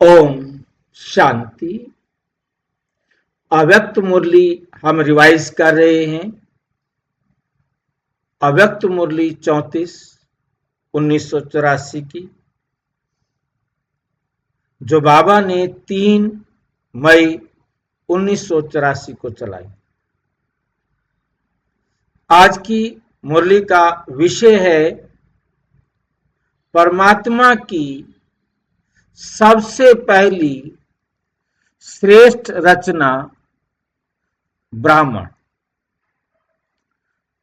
ओम शांति। अव्यक्त मुरली हम रिवाइज कर रहे हैं। अव्यक्त मुरली 34 1984 की, जो बाबा ने 3 मई 1984 को चलाई। आज की मुरली का विषय है परमात्मा की सबसे पहली श्रेष्ठ रचना ब्राह्मण।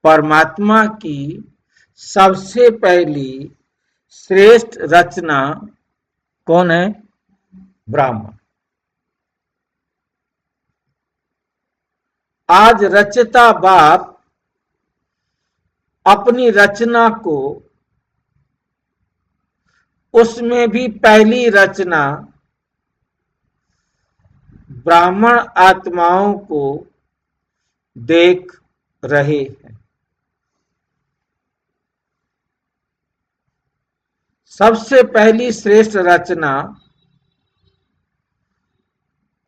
परमात्मा की सबसे पहली श्रेष्ठ रचना कौन है? ब्राह्मण। आज रचता बाप अपनी रचना को, उसमें भी पहली रचना ब्राह्मण आत्माओं को देख रहे हैं। सबसे पहली श्रेष्ठ रचना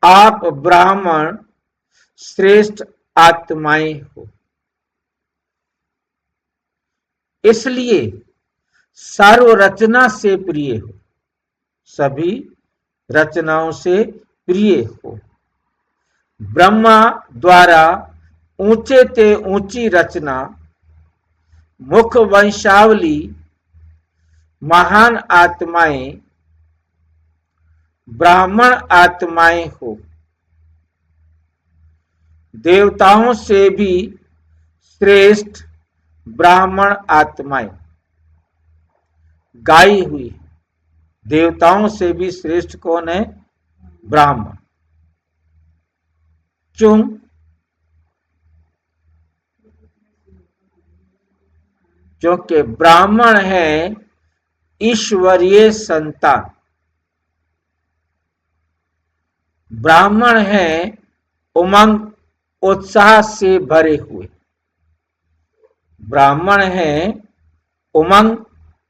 आप ब्राह्मण श्रेष्ठ आत्माएं हो, इसलिए सर्व रचना से प्रिय हो, सभी रचनाओं से प्रिय हो। ब्रह्मा द्वारा ऊंचे ते ऊंची रचना, मुख वंशावली, महान आत्माएं ब्राह्मण आत्माएं हो। देवताओं से भी श्रेष्ठ ब्राह्मण आत्माएं गाई हुई। देवताओं से भी श्रेष्ठ कौन है? ब्राह्मण। क्यों? क्योंकि ब्राह्मण है ईश्वरीय संतान। ब्राह्मण है उमंग उत्साह से भरे हुए। ब्राह्मण है उमंग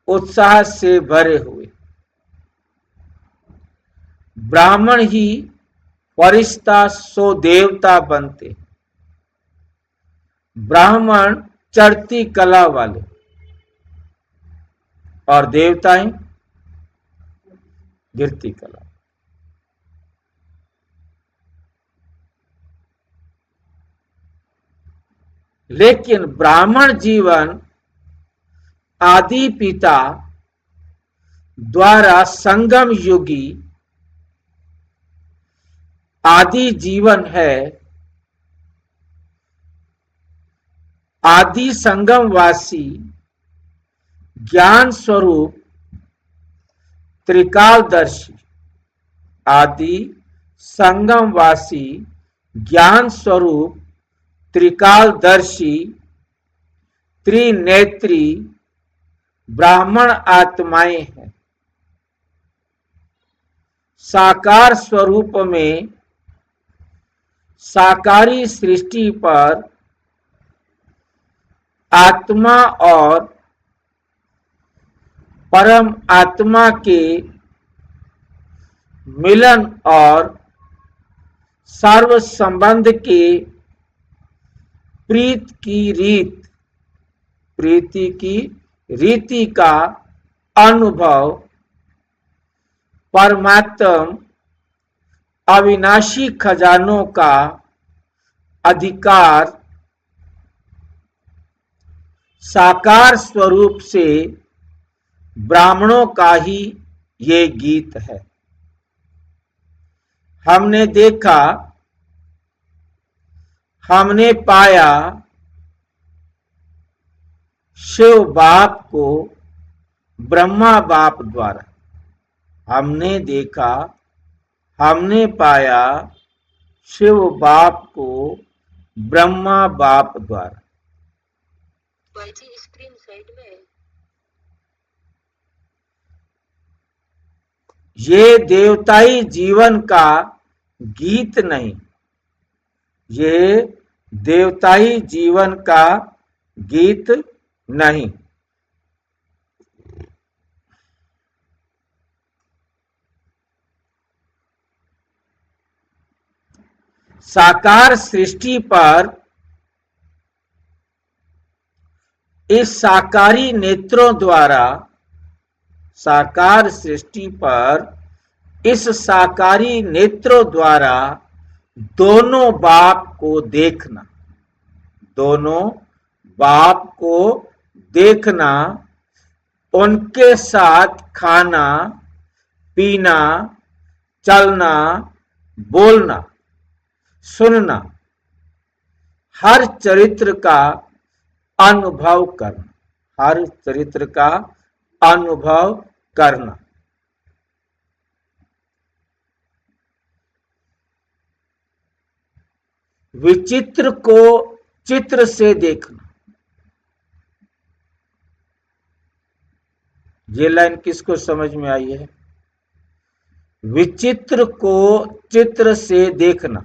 उत्साह से भरे हुए। ब्राह्मण ही फरिश्ता सो देवता बनते। ब्राह्मण चढ़ती कला वाले और देवताएं गिरती कला। लेकिन ब्राह्मण जीवन आदि पिता द्वारा संगम युगी आदि जीवन है। आदि संगमवासी ज्ञान स्वरूप त्रिकालदर्शी। आदि संगमवासी ज्ञान स्वरूप त्रिकालदर्शी त्रिनेत्री ब्राह्मण आत्माएं हैं। साकार स्वरूप में साकारी सृष्टि पर आत्मा और परम आत्मा के मिलन और सर्व संबंध के प्रीति की रीति का अनुभव परमात्म अविनाशी खजानों का अधिकार साकार स्वरूप से ब्राह्मणों का ही ये गीत है। हमने देखा, हमने पाया शिव बाप को ब्रह्मा बाप द्वारा। हमने देखा, हमने पाया शिव बाप को ब्रह्मा बाप द्वारा। स्क्रीन साइड में ये देवताई जीवन का गीत नहीं, ये देवताई जीवन का गीत नहीं। साकार सृष्टि पर इस साकारी नेत्रों द्वारा, साकार सृष्टि पर इस साकारी नेत्रों द्वारा दोनों बाप को देखना, दोनों बाप को देखना, उनके साथ खाना पीना, चलना, बोलना, सुनना, हर चरित्र का अनुभव करना, हर चरित्र का अनुभव करना। विचित्र को चित्र से देखना। ये लाइन किसको समझ में आई है? विचित्र को चित्र से देखना।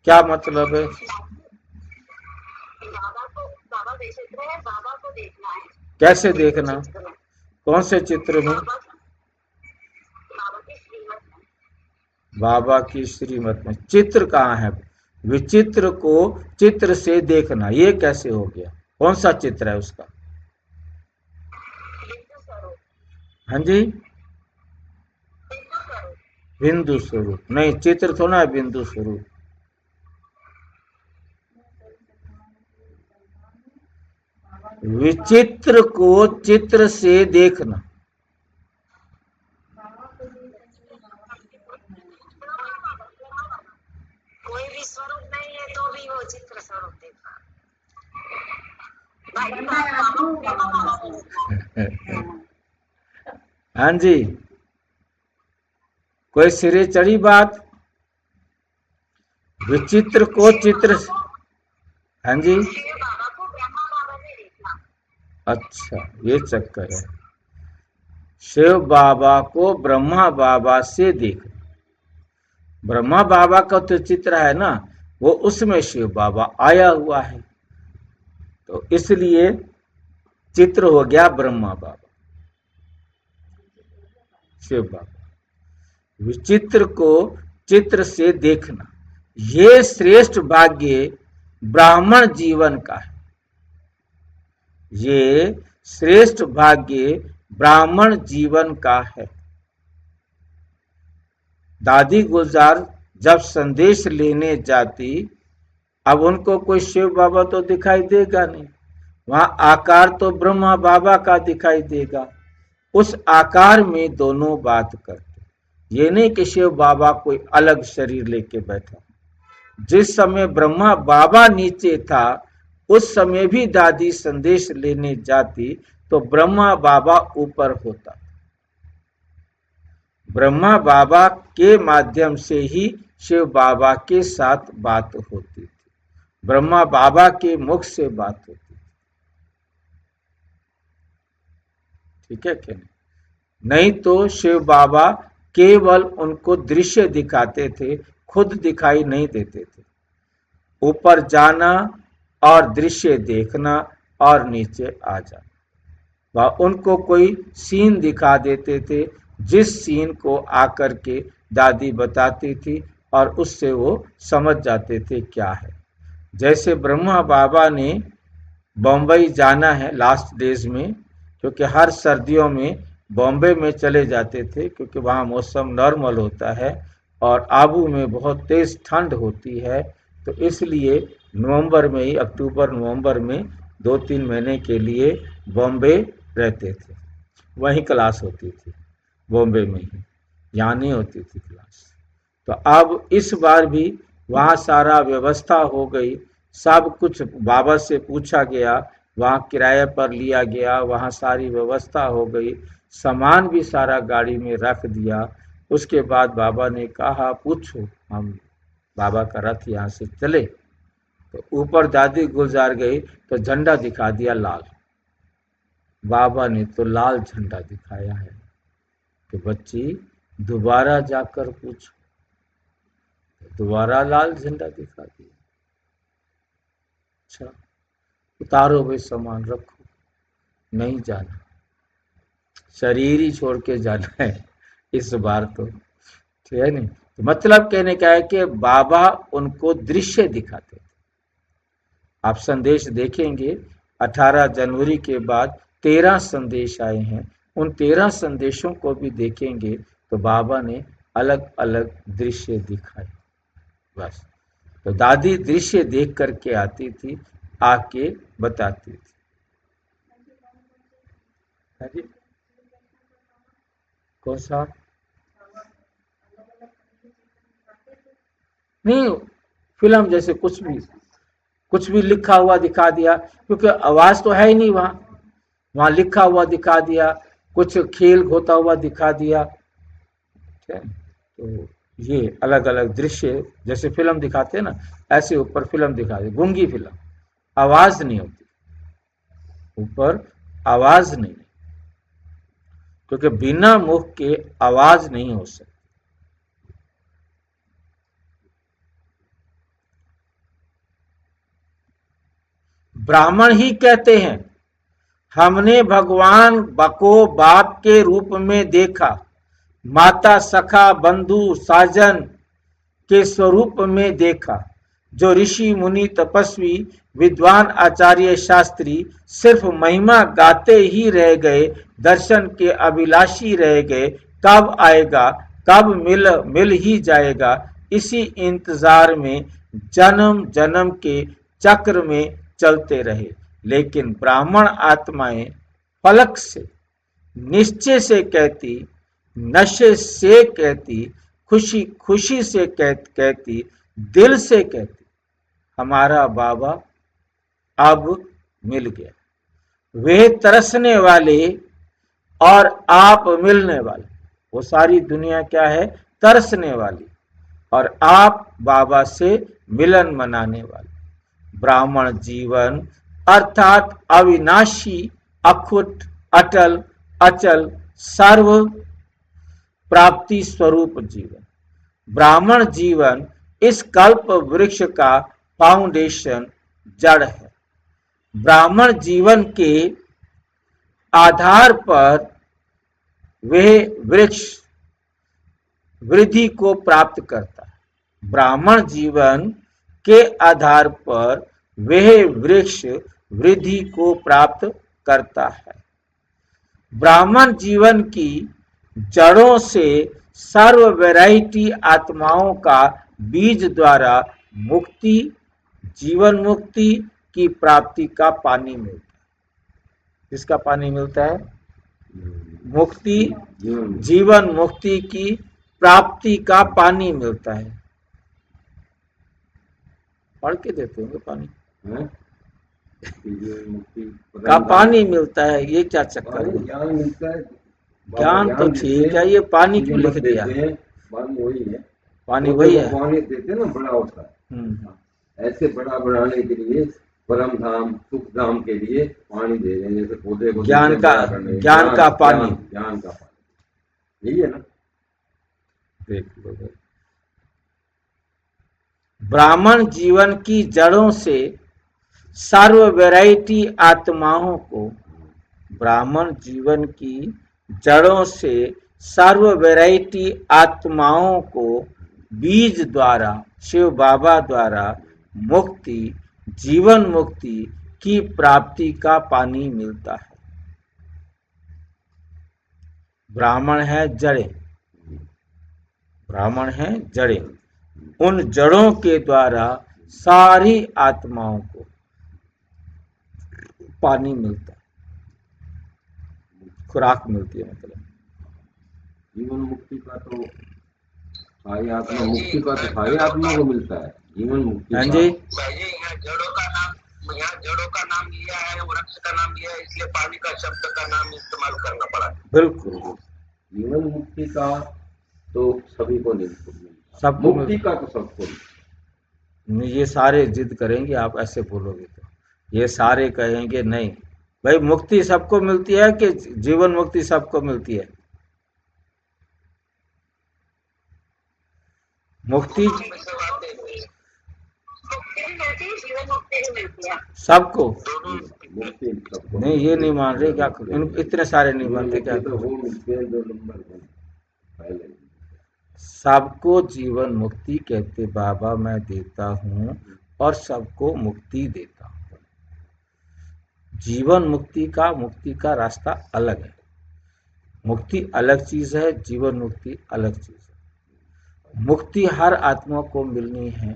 क्या मतलब है? बाबा विचित्र है, बाबा को देखना है। कैसे देखना? कौन से चित्र में? बाबा की श्रीमत में। चित्र कहाँ है? विचित्र को चित्र से देखना, ये कैसे हो गया? कौन सा चित्र है उसका? हाँ जी, बिंदु स्वरूप नहीं, चित्र थोड़ा है बिंदु स्वरूप। विचित्र को चित्र से देखना। कोई भी स्वरूप नहीं है तो भी वो चित्र स्वरूप देखना। हाँ जी, कोई सिरे चढ़ी बात? विचित्र को चित्र। हाँ जी, अच्छा ये चक्कर है। शिव बाबा को ब्रह्मा बाबा से देखना। ब्रह्मा बाबा का तो चित्र है ना, वो उसमें शिव बाबा आया हुआ है, तो इसलिए चित्र हो गया ब्रह्मा बाबा, शिव बाबा। विचित्र को चित्र से देखना, ये श्रेष्ठ भाग्य ब्राह्मण जीवन का है। ये श्रेष्ठ भाग्य ब्राह्मण जीवन का है। दादी गुलजार जब संदेश लेने जाती, अब उनको कोई शिव बाबा तो दिखाई देगा नहीं, वहां आकार तो ब्रह्मा बाबा का दिखाई देगा। उस आकार में दोनों बात करते। ये नहीं कि शिव बाबा कोई अलग शरीर लेके बैठा। जिस समय ब्रह्मा बाबा नीचे था, उस समय भी दादी संदेश लेने जाती तो ब्रह्मा बाबा ऊपर होता। ब्रह्मा बाबा के माध्यम से ही शिव बाबा के साथ बात होती थी, ब्रह्मा बाबा के मुख से बात होती थी। ठीक है क्या? नहीं तो शिव बाबा केवल उनको दृश्य दिखाते थे, खुद दिखाई नहीं देते थे। ऊपर जाना और दृश्य देखना और नीचे आ जाना। वह उनको कोई सीन दिखा देते थे, जिस सीन को आकर के दादी बताती थी और उससे वो समझ जाते थे क्या है। जैसे ब्रह्मा बाबा ने बम्बई जाना है लास्ट डेज में, क्योंकि हर सर्दियों में बॉम्बे में चले जाते थे, क्योंकि वहाँ मौसम नॉर्मल होता है और आबू में बहुत तेज ठंड होती है, तो इसलिए नवंबर में ही, अक्टूबर नवंबर में 2-3 महीने के लिए बॉम्बे रहते थे। वहीं क्लास होती थी बॉम्बे में ही, यहाँ नहीं होती थी क्लास। तो अब इस बार भी वहाँ सारा व्यवस्था हो गई, सब कुछ बाबा से पूछा गया, वहाँ किराए पर लिया गया, वहाँ सारी व्यवस्था हो गई, सामान भी सारा गाड़ी में रख दिया। उसके बाद बाबा ने कहा पूछो, हम बाबा का रथ यहाँ से चले। तो ऊपर दादी गुलजार गई तो झंडा दिखा दिया लाल। बाबा ने तो लाल झंडा दिखाया है कि बच्ची दोबारा जाकर पूछो। दोबारा लाल झंडा दिखा दिया। अच्छा, उतारो भाई सामान रखो, नहीं जाना, शरीर ही छोड़ के जाना है, इस बार तो ठीक है नहीं। तो मतलब कहने का है कि बाबा उनको दृश्य दिखाते थे। आप संदेश देखेंगे 18 जनवरी के बाद 13 संदेश आए हैं, उन 13 संदेशों को भी देखेंगे तो बाबा ने अलग अलग दृश्य दिखाए। बस तो दादी दृश्य देख करके आती थी, आके बताती थी। कौन सा? नहीं, फिल्म जैसे कुछ भी लिखा हुआ दिखा दिया, क्योंकि आवाज तो है ही नहीं वहां, वहां लिखा हुआ दिखा दिया, कुछ खेल होता हुआ दिखा दिया। ठीक है, तो ये अलग अलग दृश्य जैसे फिल्म दिखाते हैं ना, ऐसे ऊपर फिल्म दिखा दी, गूंगी फिल्म, आवाज नहीं होती, ऊपर आवाज नहीं, क्योंकि बिना मुख के आवाज नहीं हो सकती। ब्राह्मण ही कहते हैं हमने भगवान को बाप के रूप में देखा, माता सखा बंधु साजन के स्वरूप में देखा। जो ऋषि मुनि तपस्वी विद्वान आचार्य शास्त्री सिर्फ महिमा गाते ही रह गए, दर्शन के अभिलाषी रह गए। कब आएगा, कब मिल ही जाएगा, इसी इंतजार में जन्म जन्म के चक्र में चलते रहे। लेकिन ब्राह्मण आत्माएं पलक से, निश्चय से कहती, नशे से कहती, खुशी खुशी से कहती, दिल से कहती, हमारा बाबा अब मिल गया। वे तरसने वाले और आप मिलने वाले, वो सारी दुनिया क्या है, तरसने वाली, और आप बाबा से मिलन मनाने वाले। ब्राह्मण जीवन अर्थात अविनाशी, अखुट, अटल, अचल, सर्व प्राप्ति स्वरूप जीवन। ब्राह्मण जीवन इस कल्प वृक्ष का फाउंडेशन, जड़ है। ब्राह्मण जीवन के आधार पर वह वृक्ष वृद्धि को प्राप्त करता है। ब्राह्मण जीवन के आधार पर वह वृक्ष वृद्धि को प्राप्त करता है। ब्राह्मण जीवन की जड़ों से सर्व वैरायटी आत्माओं का बीज द्वारा मुक्ति, जीवन मुक्ति की प्राप्ति का पानी मिलता है। किसका पानी मिलता है? मुक्ति, जीवन मुक्ति की प्राप्ति का पानी मिलता है। पढ़ के देते होंगे पानी का पानी मिलता है, ये क्या चक्कर है? ज्ञान तो ठीक है, ये पानी क्यों लिख दिया? पानी वही है, पानी देते ना बड़ा होता है, ऐसे बड़ा बनाने के लिए परम धाम सुख धाम के लिए पानी दे रहे हैं, जैसे पौधे को ज्ञान का पानी, ज्ञान का पानी, यही है ना। देख लो, ब्राह्मण जीवन की जड़ों से सर्व वैरायटी आत्माओं को, ब्राह्मण जीवन की जड़ों से सर्व वैरायटी आत्माओं को बीज द्वारा, शिव बाबा द्वारा मुक्ति, जीवन मुक्ति की प्राप्ति का पानी मिलता है। ब्राह्मण है जड़ें, ब्राह्मण है जड़ें, उन जड़ों के द्वारा सारी आत्माओं को पानी मिलता है, खुराक मिलती है। मतलब जीवन मुक्ति का तो सारी आत्मा, मुक्ति का तो सारी आत्मा को मिलता है, जीवन मुक्ति। हाँ जी, यहाँ जड़ों का नाम लिया है, वृक्ष का नाम लिया है, इसलिए पानी का शब्द का नाम इस्तेमाल करना पड़ा। बिल्कुल, जीवन मुक्ति का तो सभी को नहीं मिलता, सब मुक्ति का तो सबको नहीं। ये सारे जिद करेंगे, आप ऐसे बोलोगे तो ये सारे कहेंगे नहीं भाई, मुक्ति सबको मिलती है कि जीवन मुक्ति सबको मिलती है? मुक्ति सबको नहीं, ये नहीं मान रहे क्या? इतने सारे नहीं मानते क्या? पहले सबको जीवन मुक्ति कहते बाबा मैं देता हूँ और सबको मुक्ति देता हूँ। जीवन मुक्ति का रास्ता अलग है। मुक्ति अलग चीज है, जीवन मुक्ति अलग चीज है। मुक्ति हर आत्मा को मिलनी है,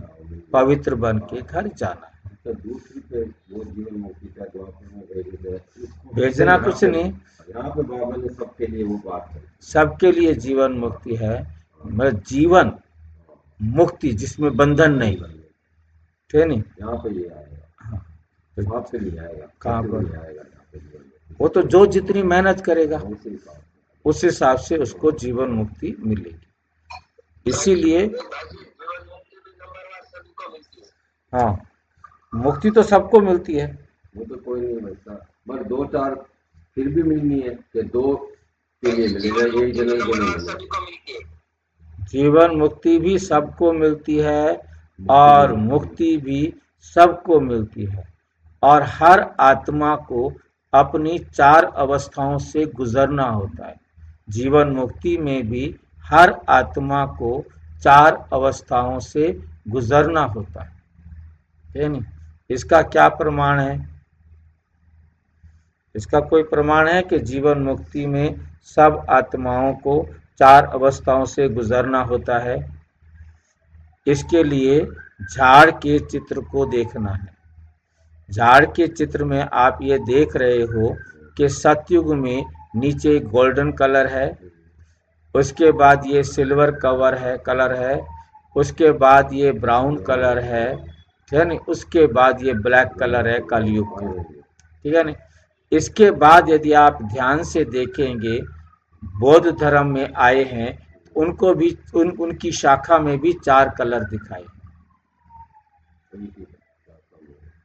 पवित्र बन के घर जाना है। तो दूसरी पे वो जीवन मुक्ति का जो आपने भेजना कुछ नहीं, यहाँ पे बाबा ने सबके लिए वो बात है, सबके लिए जीवन मुक्ति है। मतलब जीवन मुक्ति जिसमें बंधन नहीं, ठीक नहीं। यहाँ पे ये आएगा, हाँ, तो आपसे भी आएगा, कहाँ सबसे पर? भी आएगा यहाँ पे जीवन मुक्ति। वो तो जो जितनी मेहनत करेगा उसी हिसाब से। उस हिसाब से उसको जीवन मुक्ति मिलेगी। इसीलिए जीवन मुक्ति भी नंबरवार सभी को मिलती है। हाँ, मुक्ति तो सबको मिलती है। वो तो कोई नहीं बचता, पर दो चार फिर भी मिलनी है कि दो के लिए मिलेगा, एक जने को नहीं मिलेगा। सभी को मिलती है। जीवन मुक्ति भी सबको मिलती है और मुक्ति भी सबको मिलती है। और हर आत्मा को अपनी 4 अवस्थाओं से गुजरना होता है। जीवन मुक्ति में भी हर आत्मा को 4 अवस्थाओं से गुजरना होता है नहीं। इसका क्या प्रमाण है? इसका कोई प्रमाण है कि जीवन मुक्ति में सब आत्माओं को 4 अवस्थाओं से गुजरना होता है? इसके लिए झाड़ के चित्र को देखना है। झाड़ के चित्र में आप ये देख रहे हो कि सतयुग में नीचे गोल्डन कलर है, उसके बाद ये सिल्वर कलर है, उसके बाद ये ब्राउन कलर है, ठीक है नहीं, उसके बाद ये ब्लैक कलर है कलयुग का, ठीक है नहीं। इसके बाद यदि आप ध्यान से देखेंगे बौद्ध धर्म में आए हैं, उनको भी उनकी शाखा में भी 4 कलर दिखाए।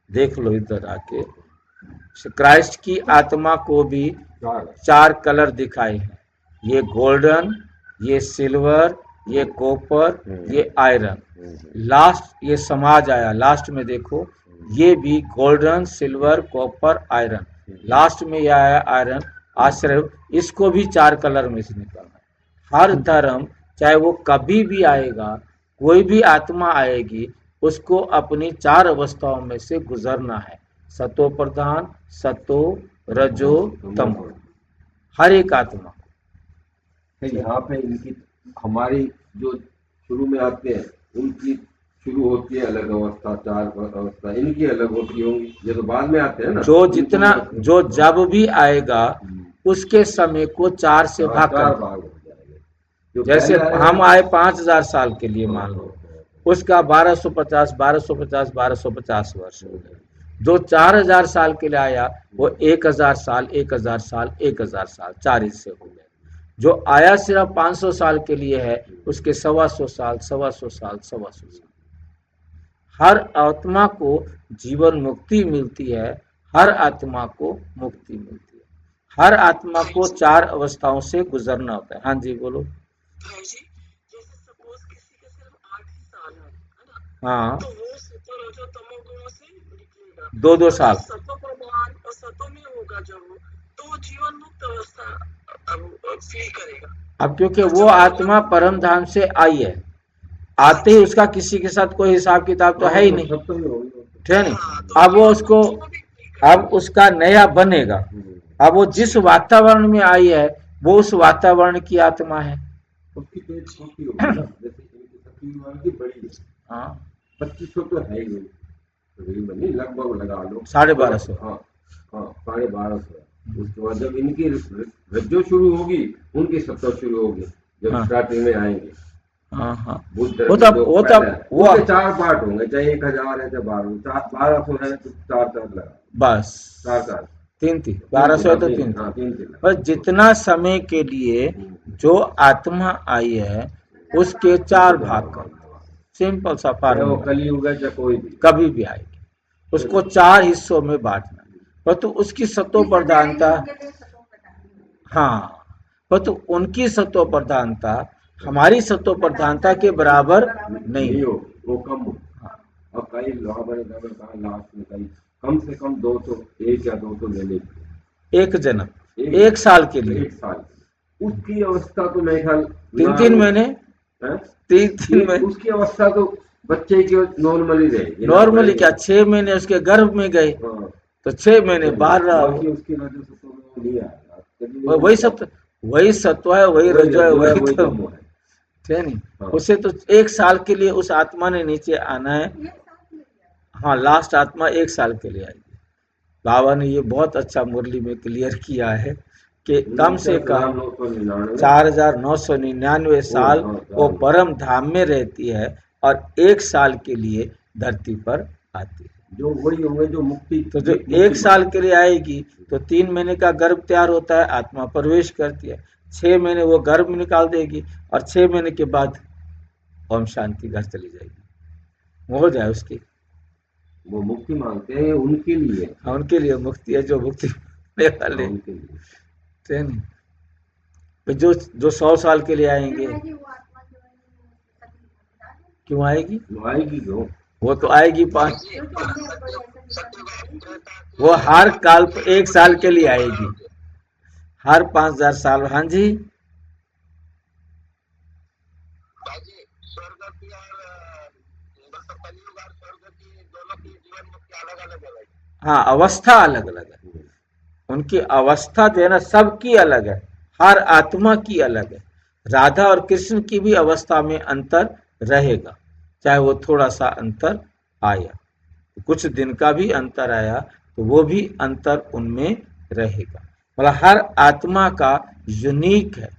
देख लो इधर आके, क्राइस्ट की आत्मा को भी 4 कलर दिखाए हैं। ये गोल्डन, ये सिल्वर, ये कॉपर, ये आयरन। लास्ट ये समाज आया, लास्ट में देखो ये भी golden, silver, copper, iron. Last में यह आया आयरन, आश्रय। इसको भी 4 कलर में से निकालना है। हर धर्म चाहे वो कभी भी आएगा, कोई भी आत्मा आएगी, उसको अपनी 4 अवस्थाओं में से गुजरना है। सतो प्रधान, सतो, रजो, तमो, हर एक आत्मा। यहाँ पे इनकी हमारी जो शुरू में आते हैं उनकी शुरू होती है अलग अवस्था, 4 अवस्था इनकी अलग होती होंगी, ये तो बाद में आते हैं ना। जो जितना जो जब भी आएगा उसके समय को 4 से भाग कर, जैसे हम आए 5000 साल के लिए मान लो, उसका 1250 वर्ष हो गए। जो 4000 साल के लिए आया वो 1000 साल 1000 साल 1000 साल 4 हिस्से हो गए। जो आया सिर्फ 500 साल के लिए है, उसके 125 साल 125 साल 125 साल। हर आत्मा को जीवन मुक्ति मिलती है, हर आत्मा को मुक्ति मिलती है। हर आत्मा को 4 अवस्थाओं से गुजरना होता है। हाँ जी बोलो। जैसे सपोज किसी के सिर्फ 8 ही साल है ना, हाँ, तो वो सतो रजो तमो गुणों से निकलेगा। 2-2 साल। सतो प्रधान और सतो में होगा जब वो, तो वो जीवन मुक्त अवस्था फील करेगा। अब क्योंकि वो आत्मा परम धाम से आई है, आते ही उसका किसी के साथ कोई हिसाब किताब तो है ही नहीं, ठीक है नहीं। अब वो उसको, अब उसका नया बनेगा। अब वो जिस वातावरण में आई है वो उस वातावरण की आत्मा है। उसकी पेट छोटी होगी ना, जैसे इनकी शक्ति की बड़ी है। हाँ, 2500 तो है ही नहीं, लगभग लगा लो 1250। हाँ हाँ 1250। उसके बाद जब इनकी रज्जो शुरू होगी उनकी सत्ता शुरू होगी, जब स्टार्टिंग में आएंगे। हाँ हाँ, वो वो 4 पार्ट होंगे, चाहे 1000 है चाहे 1200 है तो 4 लगा, बस 4 3 1200 है तो 3। पर जितना समय के लिए जो आत्मा आई है उसके 4 भाग कर, सिंपल सा फार्मूला। कलयुग है चाहे कोई भी कभी भी आएगी, उसको 4 हिस्सों में बांटना। परंतु उसकी सत्तो प्रधानता, हाँ, परंतु उनकी सत्तो प्रधानता हमारी सत्तो प्रधानता के बराबर नहीं हो, वो कम हो। और कई लास्ट में कई कम से कम 200 1 या 200 लेने, 1 जन्म 1 साल के लिए, 1 साल उसकी अवस्था तो मेरे ख्याल 3 महीने, हैं? 3 महीने उसकी अवस्था तो बच्चे की नॉर्मली रहेगी ना, नॉर्मली क्या 6 महीने उसके गर्भ में गए, हाँ। तो 6 महीने बाहर रहा वो। बाकी उसकी वजह से तो वो नहीं आएगा, तभी और वही सत्व है, वही रजो है, वही वही तो तमो है। है नहीं। हाँ। उसे तो 1 साल के लिए उस आत्मा ने नीचे आना है। हाँ, लास्ट आत्मा 1 साल के लिए आएगी। बाबा ने ये बहुत अच्छा मुरली में क्लियर किया है कि कम से कम 4999 साल वो परम धाम में रहती है और 1 साल के लिए धरती पर आती है। जो वही होंगे जो मुक्ति, तो जो 1 साल के लिए आएगी तो 3 महीने का गर्भ तैयार होता है, आत्मा प्रवेश करती है, 6 महीने वो गर्भ में निकाल देगी और 6 महीने के बाद ओम शांति घर चली जाएगी, वो हो जाए उसकी। वो मुक्ति मांगते हैं उनके लिए। हाँ, उनके लिए मुक्ति है, जो मुक्ति पाने वाले उनके लिए। है नहीं। तो जो 100 साल के लिए आएंगे, क्यों आएगी? आएगी क्यों? वो तो आएगी वो हर काल 1 साल के लिए आएगी, हर 5000 साल। हाँ जी, स्वर्ग की और मतलब कलयुग और स्वर्ग की दोनों की जीवन मुक्ति अलग अलग है। हाँ, अवस्था अलग अलग है, उनकी अवस्था जो है ना सबकी अलग है, हर आत्मा की अलग है। राधा और कृष्ण की भी अवस्था में अंतर रहेगा, चाहे वो थोड़ा सा अंतर आया, कुछ दिन का भी अंतर आया तो वो भी अंतर उनमें रहेगा। मतलब हर आत्मा का यूनिक है।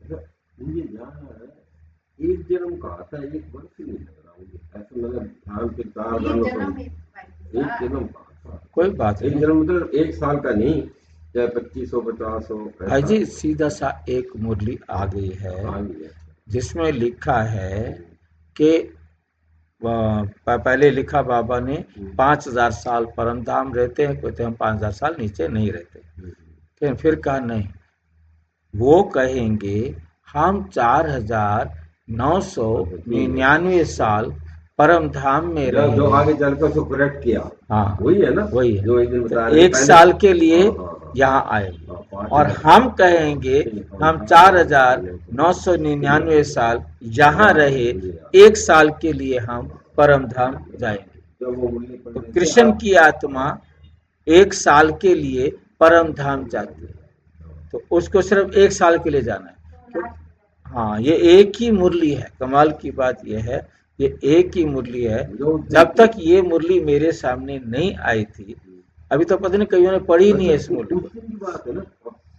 मुझे जानना है, एक जन्म कहा था, एक वर्ष नहीं लग रहा मुझे, ऐसा लगा ध्यान के एक जन्म कहा था। कोई बात एक नहीं जन्म मतलब 1 साल का नहीं, चाहे 25 हो 50 हो। भाई जी, सीधा सा एक मुरली आ गई है जिसमें लिखा है कि पहले लिखा बाबा ने 5000 साल परम धाम रहते हैं, कहते हम 5000 साल नीचे नहीं रहते। फिर कहा नहीं, वो कहेंगे हम 4999 साल परम धाम में रहे। जो आगे चलकर उसको करेक्ट किया, हाँ वही है ना, वही है, जो एक दिन बता तो रहे 1 साल के लिए यहाँ आए और हम कहेंगे हम 4999 साल यहाँ रहे, 1 साल के लिए हम परम धाम जाएंगे। तो कृष्ण की आत्मा 1 साल के लिए परम धाम जाती है, तो उसको सिर्फ 1 साल के लिए जाना है। तो हाँ, ये एक ही मुरली है। कमाल की बात यह है, ये एक ही मुरली है। जब तक ये मुरली मेरे सामने नहीं आई थी, अभी तो पता नहीं कईयों ने पढ़ी नहीं है इस मुरली को।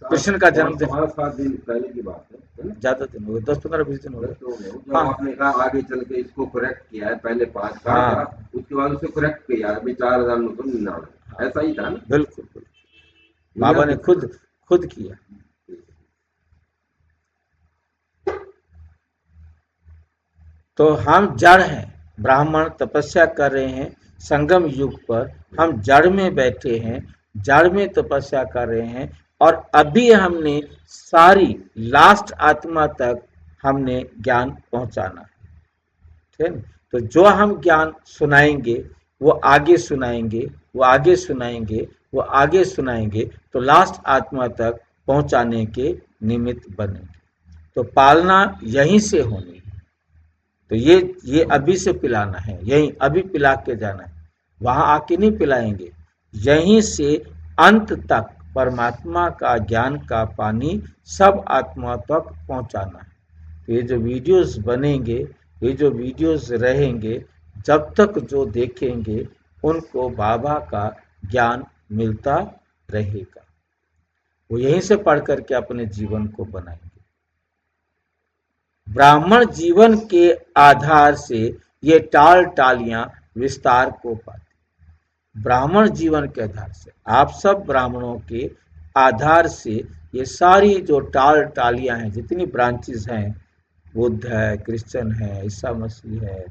कृष्ण का जन्मदिन 5-7 दिन पहले की बात है ना? ज्यादा दिन हो गए, 10-15-20 दिन हो गए। जब आपने कहा आगे चल के इसको करेक्ट किया है, पहले 5 साल का, उसके बाद उसे करेक्ट किया, अभी 4999, ऐसा ही था ना? बिल्कुल बिल्कुल, बाबा ने खुद किया। तो हम जड़ हैं, ब्राह्मण तपस्या कर रहे हैं, संगम युग पर हम जड़ में बैठे हैं, जड़ में तपस्या कर रहे हैं और अभी हमने सारी लास्ट आत्मा तक हमने ज्ञान पहुंचाना है, ठीक है। तो जो हम ज्ञान सुनाएंगे वो आगे सुनाएंगे, वो आगे सुनाएंगे, वो आगे सुनाएंगे, तो लास्ट आत्मा तक पहुंचाने के निमित्त बनेंगे। तो पालना यहीं से होनी है। तो ये अभी से पिलाना है, यहीं अभी पिला के जाना है, वहां आके नहीं पिलाएंगे, यहीं से अंत तक परमात्मा का ज्ञान का पानी सब आत्मा तक पहुंचाना है। तो ये जो वीडियोस बनेंगे, ये जो वीडियोस रहेंगे, जब तक जो देखेंगे उनको बाबा का ज्ञान मिलता रहेगा, वो यहीं से पढ़ करके अपने जीवन को बनाएंगे। ब्राह्मण जीवन के आधार से ये टालियां विस्तार को पाती। ब्राह्मण जीवन के आधार से, आप सब ब्राह्मणों के आधार से ये सारी जो टालियां हैं, जितनी ब्रांचेस हैं, बुद्ध है, क्रिश्चियन है, ईसा मसीह है,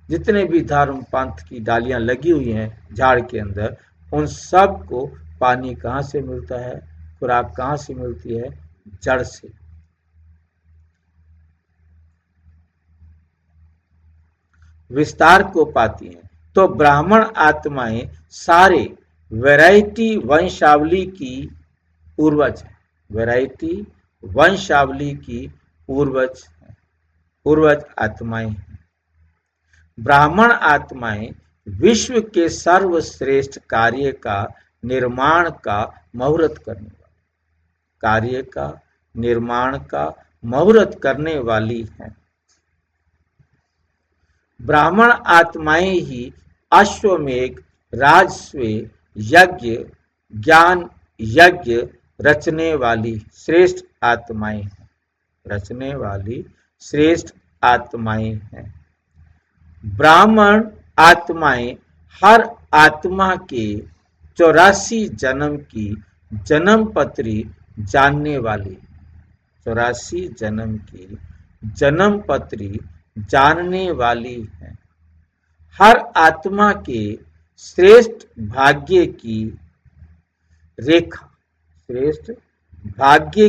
जितने भी धर्म पंथ की डालियां लगी हुई हैं झाड़ के अंदर, उन सब को पानी कहाँ से मिलता है, खुराक कहाँ से मिलती है? जड़ से। विस्तार को पाती हैं। तो ब्राह्मण आत्माएं सारे वैरायटी वंशावली की पूर्वज है, वैरायटी वंशावली की पूर्वज आत्माएं हैं। ब्राह्मण आत्माएं विश्व के सर्वश्रेष्ठ कार्य का निर्माण का मुहूर्त करने वाली हैं। ब्राह्मण आत्माएं ही अश्वमेघ, राजस्व यज्ञ, ज्ञान यज्ञ रचने वाली श्रेष्ठ आत्माएं हैं। ब्राह्मण आत्माएं हर आत्मा के 84 जन्म की जन्म पत्री जानने वाली, 84 जन्म की जन्म पत्री जानने वाली हैं। हर आत्मा के श्रेष्ठ भाग्य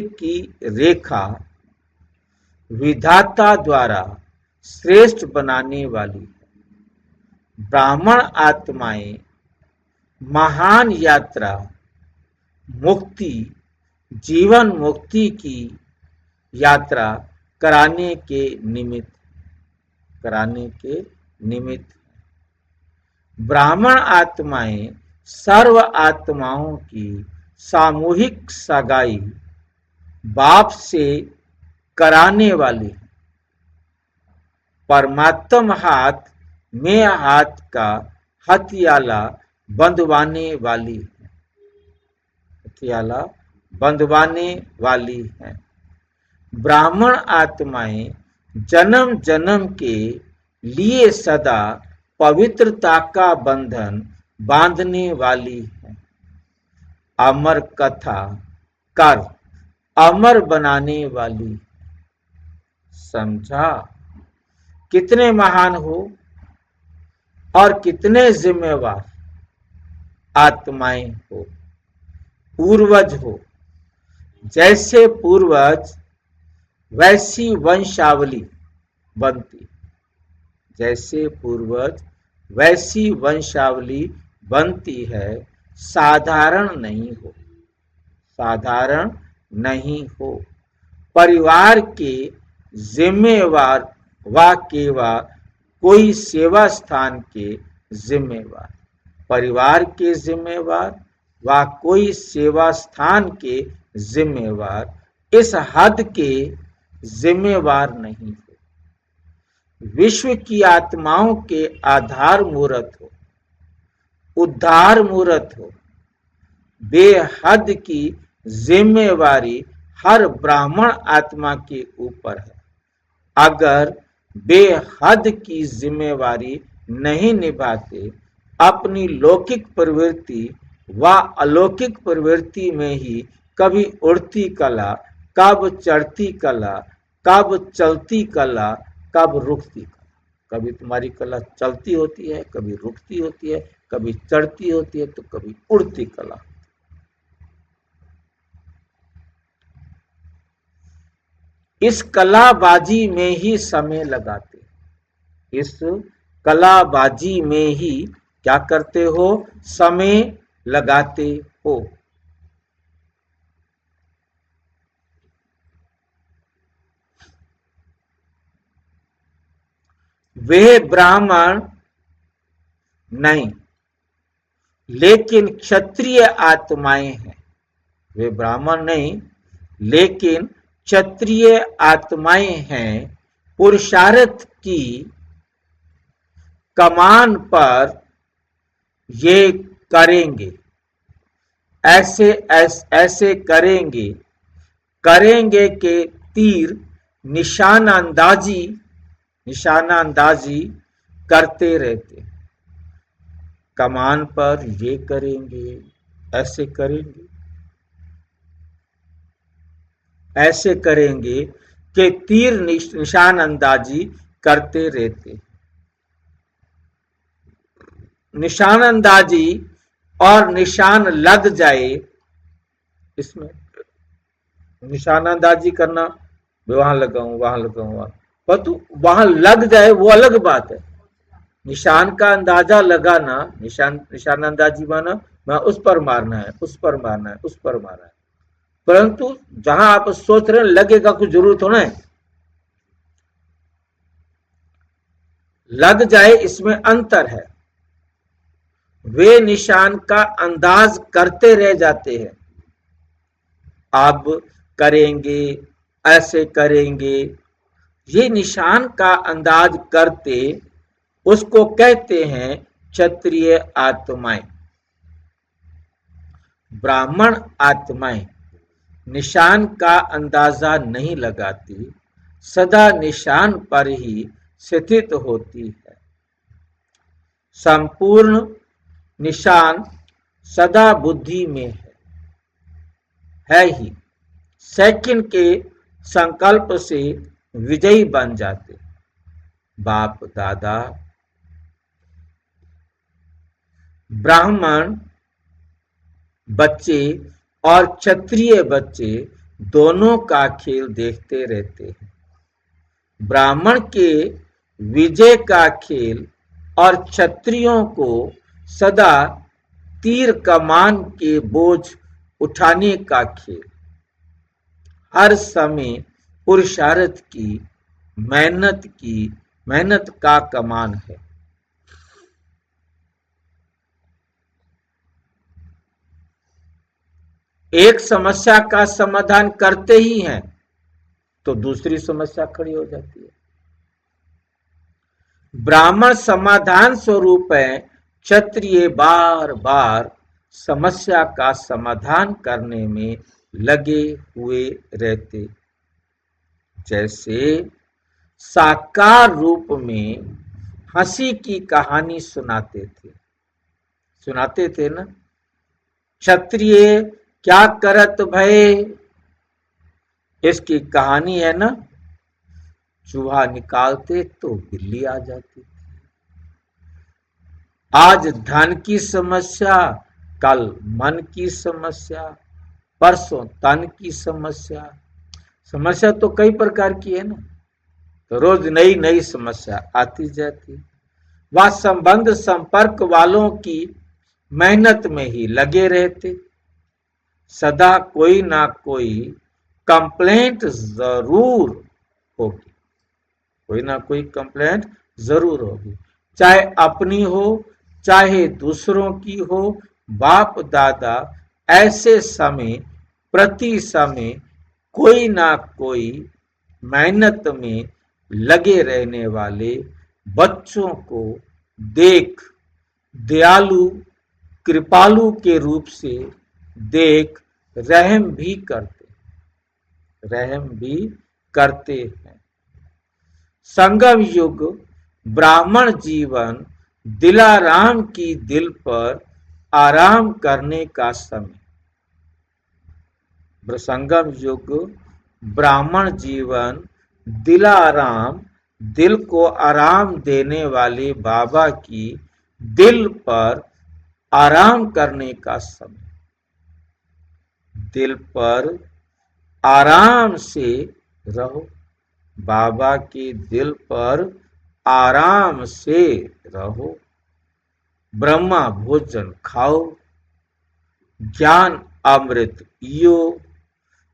की रेखा विधाता द्वारा श्रेष्ठ बनाने वाली है। ब्राह्मण आत्माएं महान यात्रा जीवन मुक्ति की यात्रा कराने के निमित्त ब्राह्मण आत्माएं सर्व आत्माओं की सामूहिक सगाई बाप से कराने वाली, परमात्म हाथ में हाथ का हथियाला बंधवाने वाली है। ब्राह्मण आत्माएं जन्म जन्म के लिए सदा पवित्रता का बंधन बांधने वाली है। अमर कथा कर अमर बनाने वाली। समझा? कितने महान हो और कितने जिम्मेवार आत्माएं हो, पूर्वज हो। जैसे पूर्वज वैसी वंशावली बनती, है। साधारण नहीं हो। परिवार के जिम्मेवार कोई सेवा स्थान के जिम्मेवार, परिवार के जिम्मेवार व कोई सेवा स्थान के जिम्मेवार इस हद के जिम्मेवार नहीं हो। विश्व की आत्माओं के आधार मूर्त हो, उद्धार मूर्त हो। बेहद की जिम्मेवारी हर ब्राह्मण आत्मा के ऊपर है। अगर बेहद की जिम्मेवारी नहीं निभाते, अपनी लौकिक प्रवृत्ति व अलौकिक प्रवृत्ति में ही कभी उड़ती कला, कब चढ़ती कला, कब चलती कला, कब रुकती कला। कभी तुम्हारी कला चलती होती है, कभी रुकती होती है, कभी चढ़ती होती है, तो कभी उड़ती कला। इस कलाबाजी में ही समय लगाते, इस कलाबाजी में ही क्या करते हो? समय लगाते हो। वे ब्राह्मण नहीं, लेकिन क्षत्रिय आत्माएं हैं। वे ब्राह्मण नहीं, लेकिन क्षत्रिय आत्माएं हैं। पुरुषार्थ की कमान पर ये करेंगे, ऐसे करेंगे कि तीर निशानांदाजी करते रहते। कमान पर ये करेंगे, ऐसे करेंगे कि तीर निशानंदाजी करते रहते। निशानंदाजी और निशान लग जाए, इसमें निशानंदाजी करना, वहां लगाऊं, पर तू वहां लग जाए वो अलग बात है। निशान का अंदाजा लगाना, निशानंदाजी माना मैं उस पर मारना है, उस पर मारना है, उस पर मारना है। परंतु जहां आप सोच रहे हैं लगेगा कुछ जरूरत होना है, लग जाए इसमें अंतर है। वे निशान का अंदाज करते रह जाते हैं, अब करेंगे, ऐसे करेंगे, ये निशान का अंदाज करते उसको कहते हैं क्षत्रिय आत्माएं। ब्राह्मण आत्माएं निशान का अंदाजा नहीं लगाती, सदा निशान पर ही स्थित होती है। संपूर्ण निशान सदा बुद्धि में है ही। सेकंड के संकल्प से विजयी बन जाते। बाप दादा ब्राह्मण बच्चे और क्षत्रिय बच्चे दोनों का खेल देखते रहते हैं। ब्राह्मण के विजय का खेल और क्षत्रियों को सदा तीर कमान के बोझ उठाने का खेल, हर समय पुरुषार्थ की मेहनत का कमान है। एक समस्या का समाधान करते ही हैं तो दूसरी समस्या खड़ी हो जाती है। ब्राह्मण समाधान स्वरूप है, क्षत्रिय बार बार समस्या का समाधान करने में लगे हुए रहते। जैसे साकार रूप में हंसी की कहानी सुनाते थे ना, क्षत्रिय क्या करत भय, इसकी कहानी है ना। चूहा निकालते तो बिल्ली आ जाती। आज धन की समस्या, कल मन की समस्या, परसों तन की समस्या। समस्या तो कई प्रकार की है ना, तो रोज नई नई समस्या आती जाती। वह संबंध संपर्क वालों की मेहनत में ही लगे रहते। सदा कोई ना कोई कंप्लेंट जरूर होगी, कोई ना कोई कंप्लेंट जरूर होगी, चाहे अपनी हो चाहे दूसरों की हो। बाप दादा ऐसे समय प्रति समय कोई ना कोई मेहनत में लगे रहने वाले बच्चों को देख दयालु कृपालु के रूप से देख रहम भी करते हैं। संगम युग ब्राह्मण जीवन दिलाराम की दिल पर आराम करने का समय। संगम युग ब्राह्मण जीवन दिलाराम, दिल को आराम देने वाले बाबा की दिल पर आराम करने का समय। दिल पर आराम से रहो, बाबा के दिल पर आराम से रहो। ब्रह्मा भोजन खाओ, ज्ञान अमृत पियो,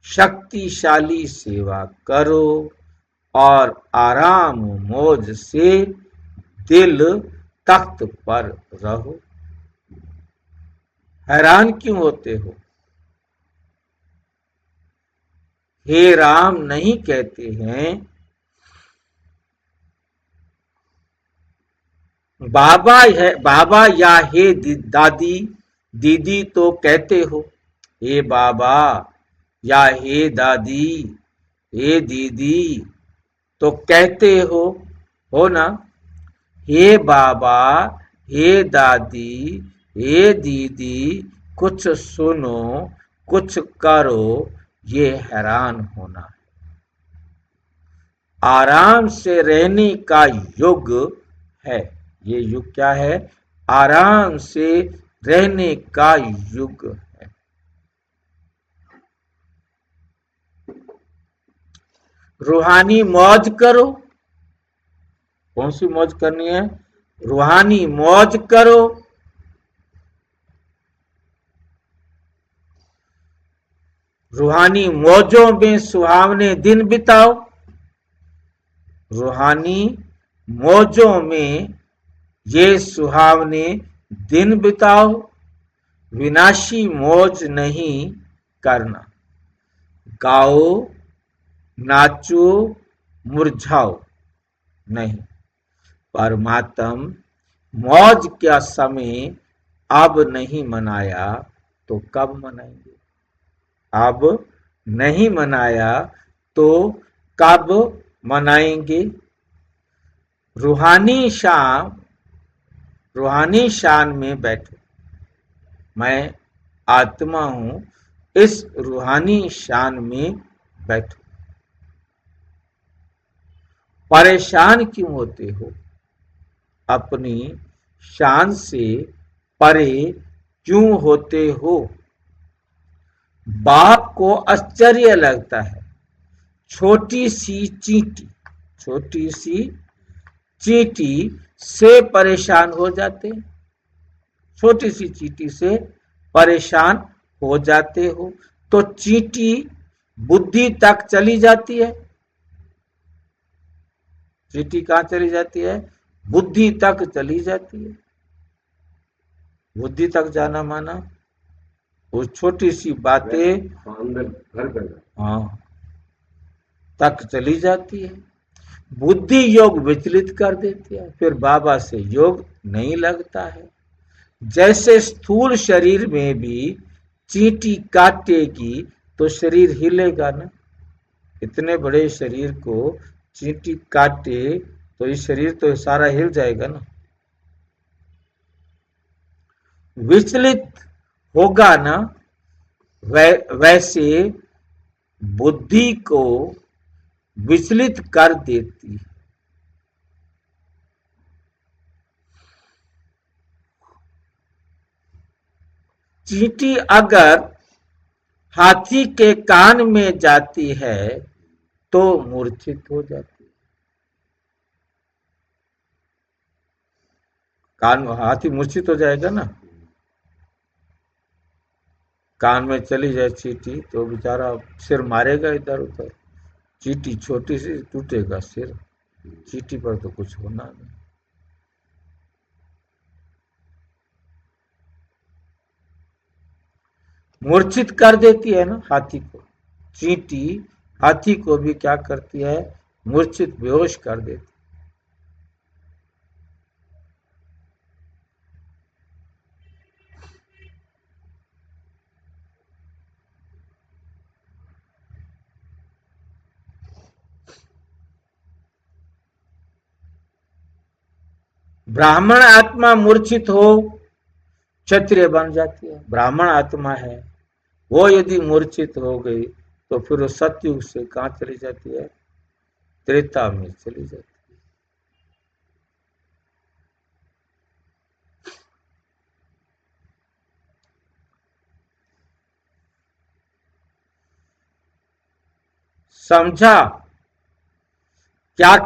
शक्तिशाली सेवा करो और आराम मौज से दिल तख्त पर रहो। हैरान क्यों होते हो? हे राम नहीं कहते हैं, बाबा या हे दादी दीदी तो कहते हो। हे बाबा या हे दादी हे दीदी तो कहते हो ना। हे बाबा हे दादी हे दीदी कुछ सुनो कुछ करो, ये हैरान होना है। आराम से रहने का युग है। ये युग क्या है? आराम से रहने का युग है। रूहानी मौज करो। कौन सी मौज करनी है? रूहानी मौज करो। रूहानी मौजों में सुहावने दिन बिताओ, रूहानी मौजों में ये सुहावने दिन बिताओ, विनाशी मौज नहीं करना। गाओ, नाचो, मुरझाओ नहीं। परमात्म मौज का समय अब नहीं मनाया तो कब मनाएंगे? अब नहीं मनाया तो कब मनाएंगे? रूहानी शान में बैठो। मैं आत्मा हूं, इस रूहानी शान में बैठो। परेशान क्यों होते हो? अपनी शान से परे क्यों होते हो? बाप को आश्चर्य लगता है, छोटी सी चींटी से परेशान हो जाते हैं। छोटी सी चींटी से परेशान हो जाते हो तो चींटी बुद्धि तक चली जाती है। चींटी कहां चली जाती है? बुद्धि तक चली जाती है। बुद्धि तक जाना माना वो छोटी सी बातें अंदर घर करना, हाँ तक चली जाती है। बुद्धि योग विचलित कर देती है, फिर बाबा से योग नहीं लगता है। जैसे स्थूल शरीर में भी चींटी काटेगी तो शरीर हिलेगा ना। इतने बड़े शरीर को चींटी काटे तो ये शरीर तो सारा हिल जाएगा ना, विचलित होगा ना। वैसे बुद्धि को विचलित कर देती है। चींटी अगर हाथी के कान में जाती है तो मूर्छित हो जाती है। कान हाथी मूर्छित हो जाएगा ना। कान में चली जाए चींटी तो बेचारा सिर मारेगा इधर उधर। चींटी छोटी सी, टूटेगा सिर। चींटी पर तो कुछ होना नहीं। मूर्छित कर देती है ना हाथी को। चींटी हाथी को भी क्या करती है? मूर्छित, बेहोश कर देती। ब्राह्मण आत्मा मूर्छित हो क्षत्रिय बन जाती है। ब्राह्मण आत्मा है वो यदि मूर्छित हो गई तो फिर वो सतयुग से कहां चली जाती है? त्रेता में चली जाती है। समझा? क्या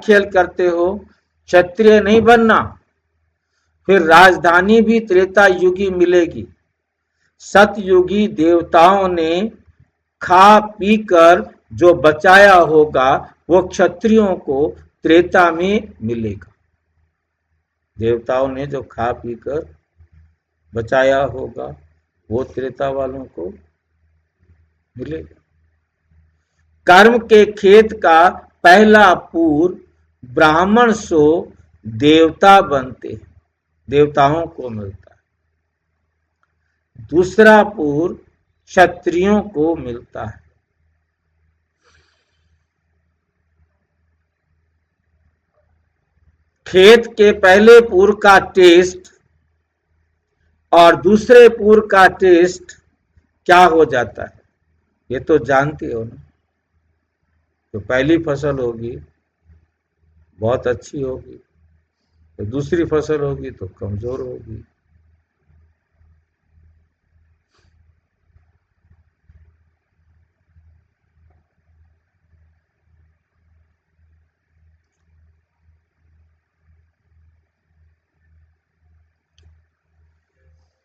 खेल करते हो? क्षत्रिय नहीं बनना। फिर राजधानी भी त्रेता युगी मिलेगी। सतयुगी देवताओं ने खा पी कर जो बचाया होगा वो क्षत्रियों को त्रेता में मिलेगा। देवताओं ने जो खा पी कर बचाया होगा वो त्रेता वालों को मिलेगा। कर्म के खेत का पहला पूर ब्राह्मण सो देवता बनते, देवताओं को मिलता है। दूसरा पूर क्षत्रियों को मिलता है। खेत के पहले पूर का टेस्ट और दूसरे पूर का टेस्ट क्या हो जाता है? ये तो जानते हो ना। तो पहली फसल होगी बहुत अच्छी होगी, तो दूसरी फसल होगी तो कमजोर होगी।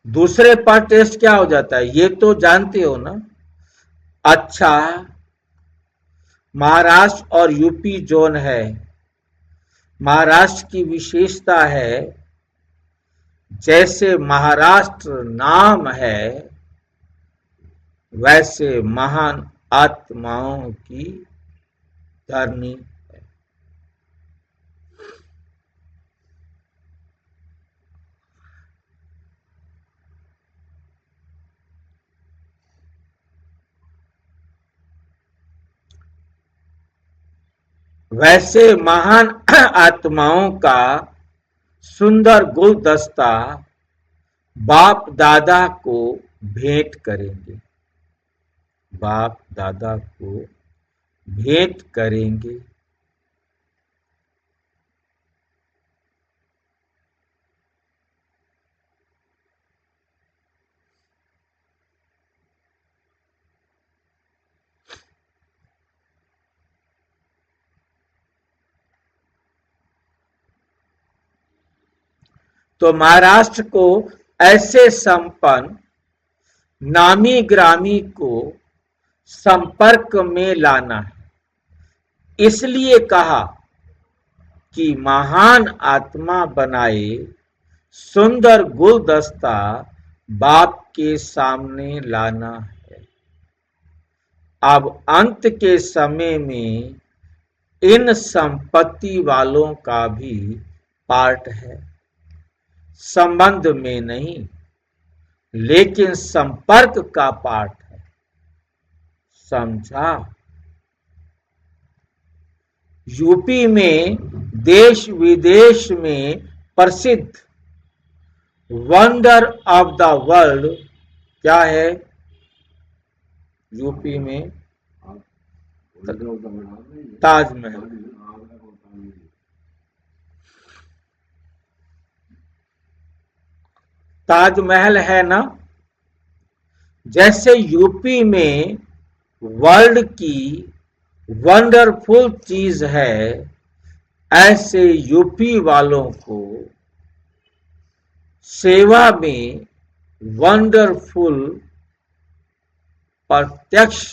दूसरे पर टेस्ट क्या हो जाता है ये तो जानते हो ना। अच्छा, महाराष्ट्र और यूपी जोन है। महाराष्ट्र की विशेषता है जैसे महाराष्ट्र नाम है वैसे महान आत्माओं की धरनी है। वैसे महान आत्माओं का सुंदर गुलदस्ता बाप दादा को भेंट करेंगे। बाप दादा को भेंट करेंगे। तो महाराष्ट्र को ऐसे संपन्न नामी ग्रामी को संपर्क में लाना है। इसलिए कहा कि महान आत्मा बनाए सुंदर गुलदस्ता बाप के सामने लाना है। अब अंत के समय में इन संपत्ति वालों का भी पार्ट है, संबंध में नहीं लेकिन संपर्क का पार्ट है। समझा? यूपी में देश विदेश में प्रसिद्ध वंडर ऑफ द वर्ल्ड क्या है? यूपी में ताजमहल। ताजमहल है ना। जैसे यूपी में वर्ल्ड की वंडरफुल चीज है ऐसे यूपी वालों को सेवा में वंडरफुल प्रत्यक्ष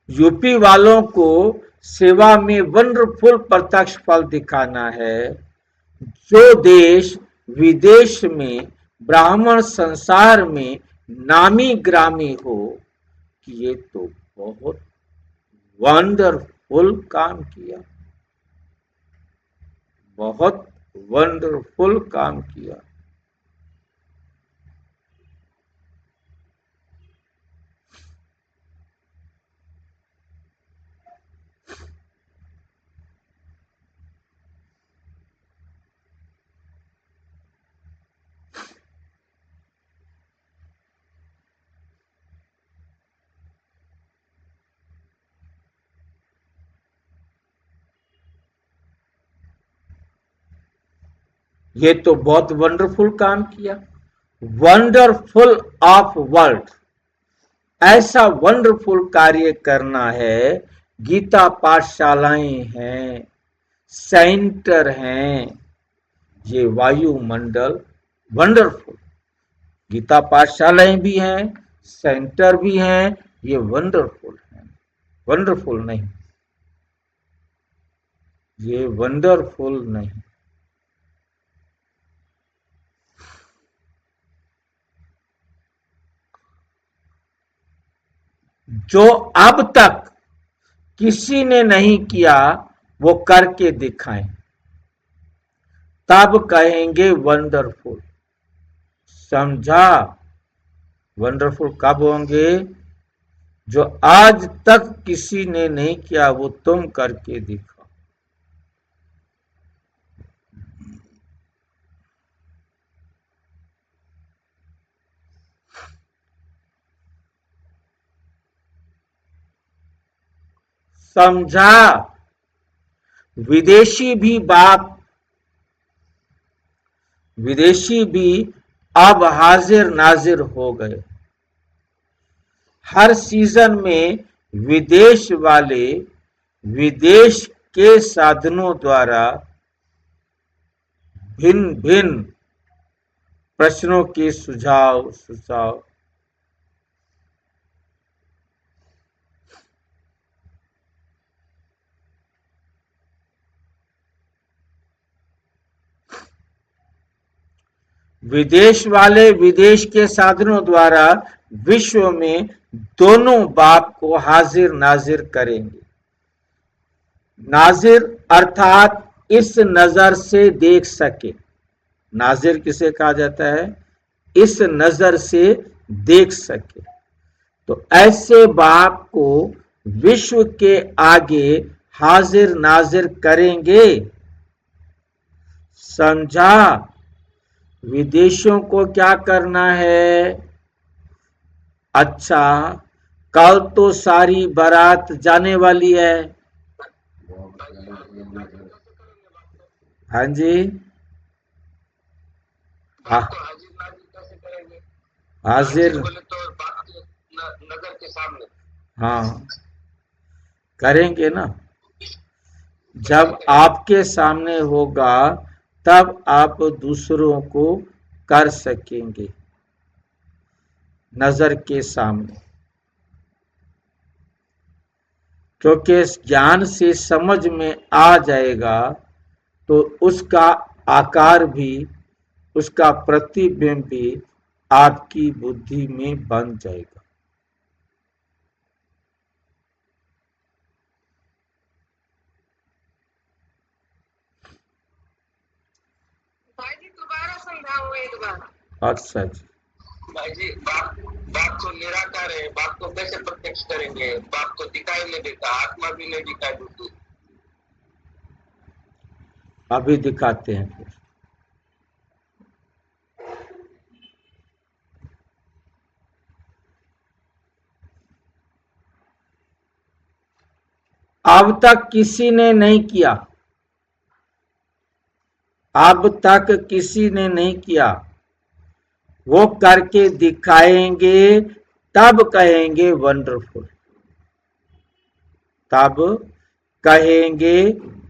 यूपी वालों को सेवा में वंडरफुल प्रत्यक्ष फल दिखाना है। जो देश विदेश में ब्राह्मण संसार में नामी ग्रामी हो कि ये तो बहुत वंडरफुल काम किया, बहुत वंडरफुल काम किया। ये तो बहुत वंडरफुल काम किया। वंडरफुल ऑफ वर्ल्ड, ऐसा वंडरफुल कार्य करना है। गीता पाठशालाएं हैं, सेंटर हैं, ये वायुमंडल वंडरफुल। गीता पाठशालाएं भी हैं, सेंटर भी हैं, ये वंडरफुल हैं। वंडरफुल नहीं, ये वंडरफुल नहीं। जो अब तक किसी ने नहीं किया वो करके दिखाएं, तब कहेंगे वंडरफुल। समझा? वंडरफुल कब होंगे? जो आज तक किसी ने नहीं किया वो तुम करके दिखाओ। समझा? विदेशी भी अब हाजिर नाजिर हो गए। हर सीजन में विदेश वाले विदेश के साधनों द्वारा भिन्न भिन्न प्रश्नों के सुझाव विदेश वाले विदेश के साधनों द्वारा विश्व में दोनों बाप को हाजिर नाजिर करेंगे। नाजिर अर्थात इस नजर से देख सके। नाजिर किसे कहा जाता है? इस नजर से देख सके। तो ऐसे बाप को विश्व के आगे हाजिर नाजिर करेंगे। समझा? विदेशियों को क्या करना है? अच्छा, कल तो सारी बारात जाने वाली है। हाँ जी, हाँ, हाजिर बोले तो बाप के नजर के सामने। हाँ, करेंगे ना। जब आपके सामने होगा तब आप दूसरों को कर सकेंगे नजर के सामने, क्योंकि ज्ञान से समझ में आ जाएगा तो उसका आकार भी, उसका प्रतिबिंब भी आपकी बुद्धि में बन जाएगा। भाई जी दोबारा समझाओ एक बार। अच्छा जी। भाई जी बाप को निराकार है, बाप को कैसे प्रत्यक्ष करेंगे? बाप को दिखाई नहीं देता, आत्मा भी नहीं दिखाई देती। अभी दिखाते हैं फिर। अब तक किसी ने नहीं किया, अब तक किसी ने नहीं किया। वो करके दिखाएंगे तब कहेंगे वंडरफुल, तब कहेंगे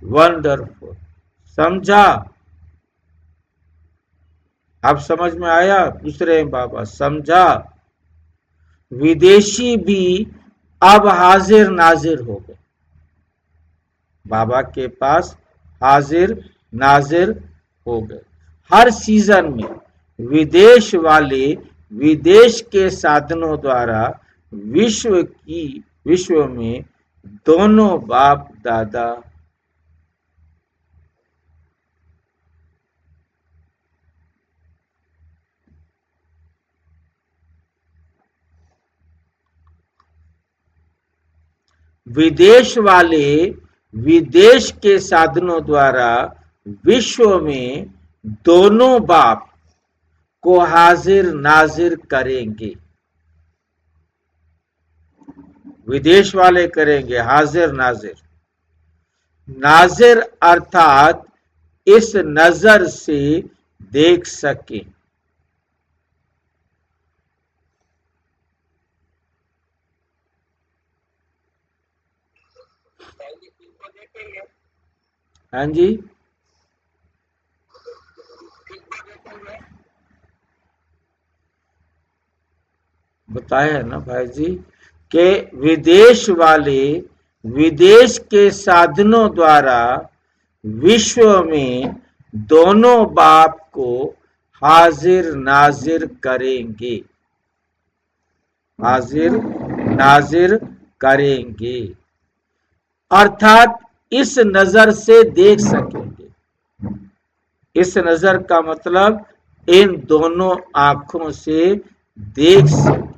वंडरफुल। समझा? अब समझ में आया? पूछ रहे हैं बाबा, समझा? विदेशी भी अब हाजिर नाजिर हो गए, बाबा के पास हाजिर नाजिर हो गए। हर सीजन में विदेश वाले विदेश के साधनों द्वारा विश्व में दोनों बाप दादा विदेश वाले विदेश के साधनों द्वारा विश्व में दोनों बाप को हाजिर नाजिर करेंगे। विदेश वाले करेंगे हाजिर नाजिर। नाजिर अर्थात इस नजर से देख सके। हाँ जी, बताया है ना भाई जी कि विदेश वाले विदेश के साधनों द्वारा विश्व में दोनों बाप को हाजिर नाजिर करेंगे, हाजिर नाजिर करेंगे अर्थात इस नजर से देख सकेंगे। इस नजर का मतलब इन दोनों आंखों से देख सके।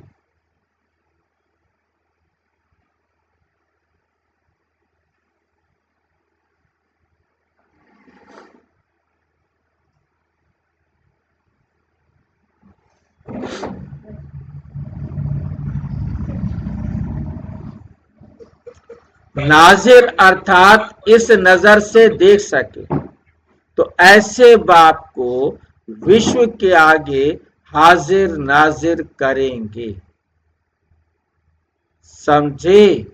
नाजिर अर्थात इस नजर से देख सके, तो ऐसे बाप को विश्व के आगे हाजिर नाजिर करेंगे। समझे?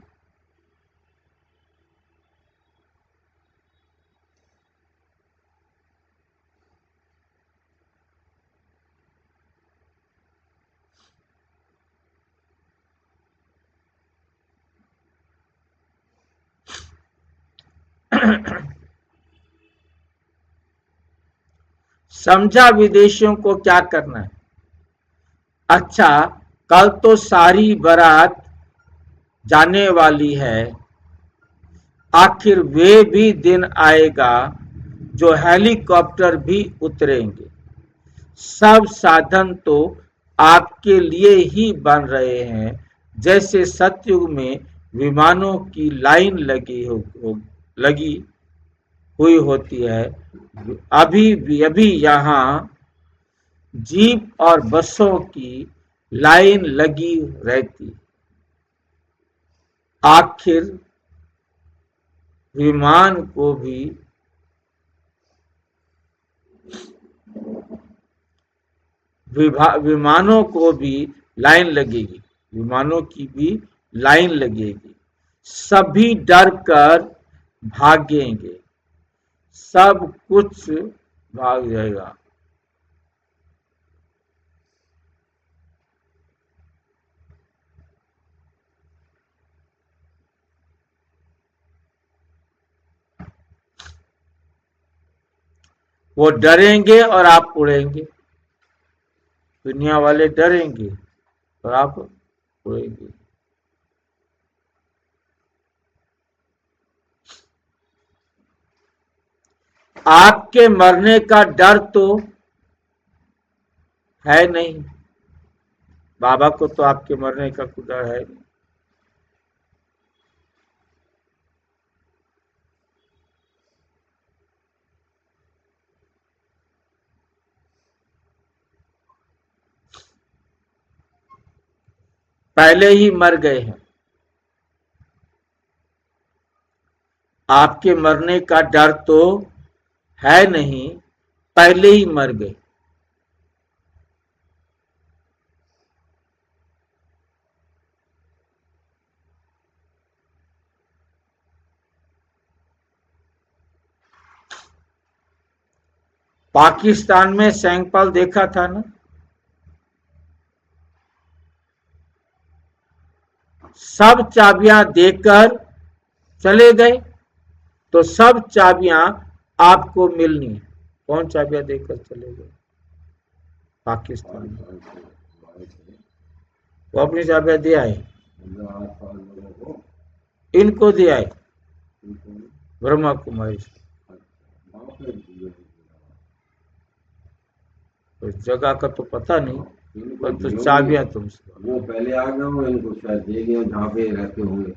समझा विदेशियों को क्या करना है। अच्छा, कल तो सारी बारात जाने वाली है, आखिर वे भी दिन आएगा जो हेलीकॉप्टर भी उतरेंगे। सब साधन तो आपके लिए ही बन रहे हैं, जैसे सतयुग में विमानों की लाइन लगी हुई होती है। अभी यहाँ जीप और बसों की लाइन लगी रहती। आखिर विमानों को भी लाइन लगेगी, विमानों की भी लाइन लगेगी। सभी डर कर भागेंगे, सब कुछ भाग जाएगा। वो डरेंगे और आप उड़ेंगे। दुनिया वाले डरेंगे और आप उड़ेंगे। आपके मरने का डर तो है नहीं, बाबा को तो आपके मरने का कोई डर है नहीं। पहले ही मर गए हैं, आपके मरने का डर तो है नहीं, पहले ही मर गए। पाकिस्तान में सैंकपाल देखा था ना, सब चाबियां देकर चले गए, तो सब चाबियां आपको मिलनी है। कौन चाबियां देकर चले गए? पाकिस्तान में वो अपनी चाबियां दे आए, इनको दे आए ब्रह्मा कुमारी से। तो जगह का तो पता नहीं, पर तो चाबियां तुमसे। वो पहले आ गए हो, इनको शायद दे गए जहाँ पे रहते होंगे।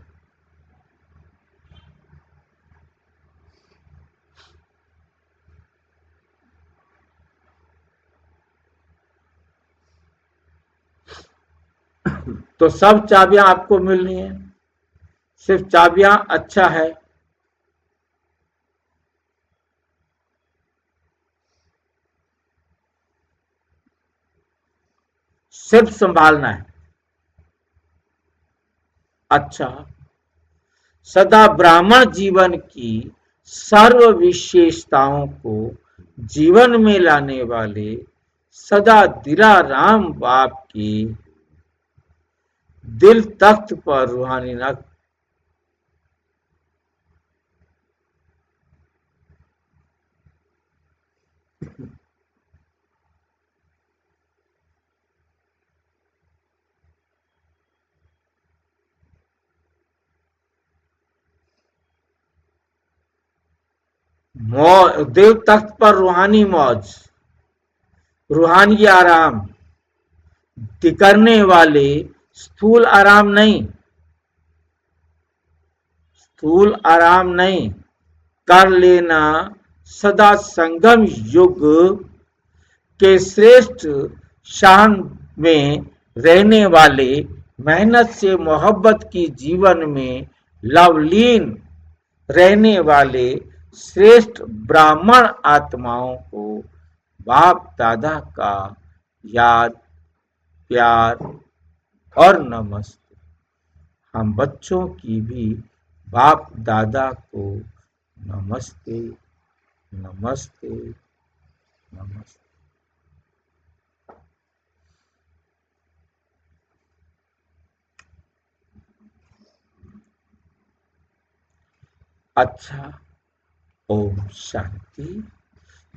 तो सब चाबियां आपको मिलनी है, सिर्फ चाबियां अच्छा है। सिर्फ संभालना है। अच्छा, सदा ब्राह्मण जीवन की सर्व विशेषताओं को जीवन में लाने वाले सदा दिलाराम बाप की दिल तख्त पर रूहानी नक्श दिल तख्त पर रूहानी मौज, रूहानी आराम करने वाले, स्थूल आराम नहीं, स्थूल आराम नहीं कर लेना। सदा संगम युग के श्रेष्ठ शान में रहने वाले, मेहनत से मोहब्बत की जीवन में लवलीन रहने वाले श्रेष्ठ ब्राह्मण आत्माओं को बाप दादा का याद, प्यार और नमस्ते। हम बच्चों की भी बाप दादा को नमस्ते, नमस्ते, नमस्ते। अच्छा, ओम शांति।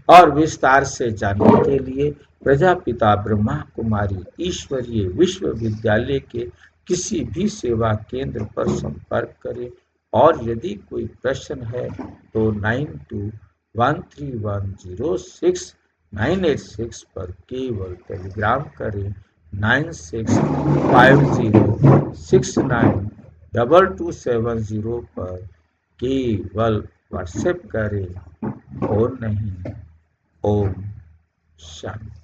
और विस्तार से जानने के लिए प्रजापिता ब्रह्मा कुमारी ईश्वरीय विश्वविद्यालय के किसी भी सेवा केंद्र पर संपर्क करें। और यदि कोई प्रश्न है तो 9213106986 पर केवल टेलीग्राम करें। 9650692270 पर केवल व्हाट्सएप करें और नहीं। ओम शांति।